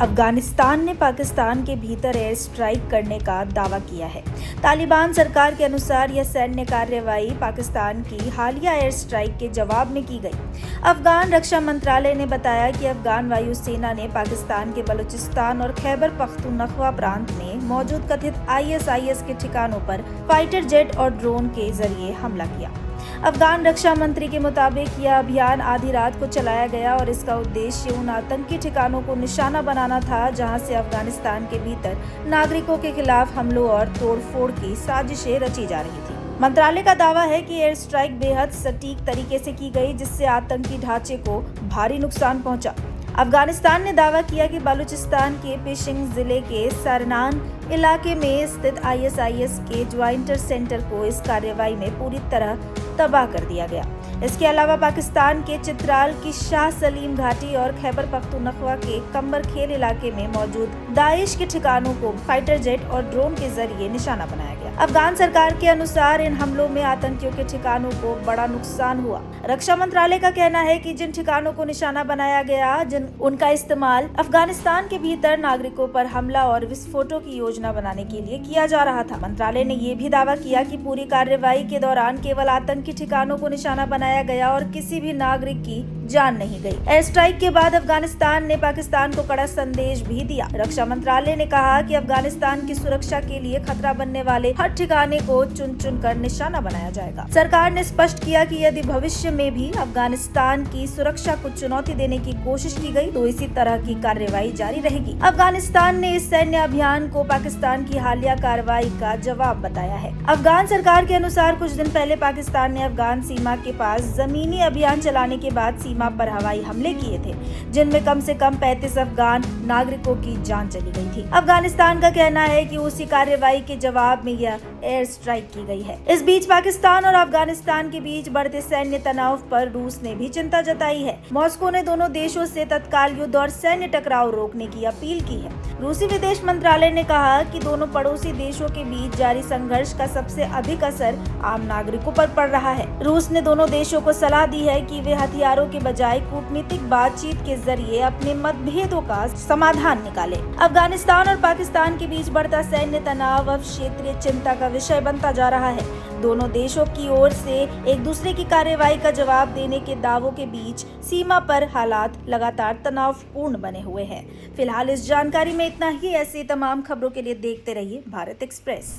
अफगानिस्तान ने पाकिस्तान के भीतर एयर स्ट्राइक करने का दावा किया है। तालिबान सरकार के अनुसार यह सैन्य कार्रवाई पाकिस्तान की हालिया एयर स्ट्राइक के जवाब में की गई। अफगान रक्षा मंत्रालय ने बताया कि अफगान वायुसेना ने पाकिस्तान के बलूचिस्तान और खैबर पख्तूनख्वा प्रांत में मौजूद कथित ISIS के ठिकानों पर फाइटर जेट और ड्रोन के जरिए हमला किया। अफगान रक्षा मंत्री के मुताबिक यह अभियान आधी रात को चलाया गया और इसका उद्देश्य उन आतंकी ठिकानों को निशाना बनाना था जहां से अफगानिस्तान के भीतर नागरिकों के खिलाफ हमलों और तोड़फोड़ की साजिशें रची जा रही थी। मंत्रालय का दावा है कि एयर स्ट्राइक बेहद सटीक तरीके से की गई, जिससे आतंकी ढांचे को भारी नुकसान पहुंचा। अफगानिस्तान ने दावा किया कि बलूचिस्तान के पेशिंग जिले के सरनान इलाके में स्थित ISIS के ज्वाइंटर सेंटर को इस कार्रवाई में पूरी तरह तबाह कर दिया गया। इसके अलावा पाकिस्तान के चित्राल की शाह सलीम घाटी और खैबर पख्तूनख्वा के कंबर खेल इलाके में मौजूद दाइश के ठिकानों को फाइटर जेट और ड्रोन के जरिए निशाना बनाया गया। अफगान सरकार के अनुसार इन हमलों में आतंकियों के ठिकानों को बड़ा नुकसान हुआ। रक्षा मंत्रालय का कहना है कि जिन ठिकानों को निशाना बनाया गया उनका इस्तेमाल अफगानिस्तान के भीतर नागरिकों पर हमला और विस्फोटों की योजना बनाने के लिए किया जा रहा था। मंत्रालय ने यह भी दावा किया कि पूरी कार्रवाई के दौरान केवल आतंकी ठिकानों को निशाना बनाया गया और किसी भी नागरिक की जान नहीं गई। एयर स्ट्राइक के बाद अफगानिस्तान ने पाकिस्तान को कड़ा संदेश भी दिया। रक्षा मंत्रालय ने कहा कि अफगानिस्तान की सुरक्षा के लिए खतरा बनने वाले हर ठिकाने को चुन चुन कर निशाना बनाया जाएगा। सरकार ने स्पष्ट किया कि यदि भविष्य में भी अफगानिस्तान की सुरक्षा को चुनौती देने की कोशिश की गई तो इसी तरह की कार्रवाई जारी रहेगी। अफगानिस्तान ने इस सैन्य अभियान को पाकिस्तान की हालिया कार्रवाई का जवाब बताया है। अफगान सरकार के अनुसार कुछ दिन पहले पाकिस्तान ने अफगान सीमा के पास जमीनी अभियान चलाने के बाद सीमा पर हवाई हमले किए थे, जिनमें कम से कम 35 अफगान नागरिकों की जान चली गई थी। अफगानिस्तान का कहना है कि उसी कार्रवाई के जवाब में यह एयर स्ट्राइक की गई है। इस बीच पाकिस्तान और अफगानिस्तान के बीच बढ़ते सैन्य तनाव पर रूस ने भी चिंता जताई है। मॉस्को ने दोनों देशों से तत्काल युद्ध और सैन्य टकराव रोकने की अपील की है। रूसी विदेश मंत्रालय ने कहा कि दोनों पड़ोसी देशों के बीच जारी संघर्ष का सबसे अधिक असर आम नागरिकों पर पड़ रहा है। रूस ने दोनों देशों को सलाह दी है कि वे हथियारों के बजाय कूटनीतिक बातचीत के जरिए अपने मतभेदों का समाधान निकालें। अफगानिस्तान और पाकिस्तान के बीच बढ़ता सैन्य तनाव अब क्षेत्रीय चिंता का विषय बनता जा रहा है। दोनों देशों की ओर से एक दूसरे की कार्रवाई का जवाब देने के दावों के बीच सीमा पर हालात लगातार तनावपूर्ण बने हुए हैं। फिलहाल इस जानकारी में इतना ही। ऐसी तमाम खबरों के लिए देखते रहिए भारत एक्सप्रेस।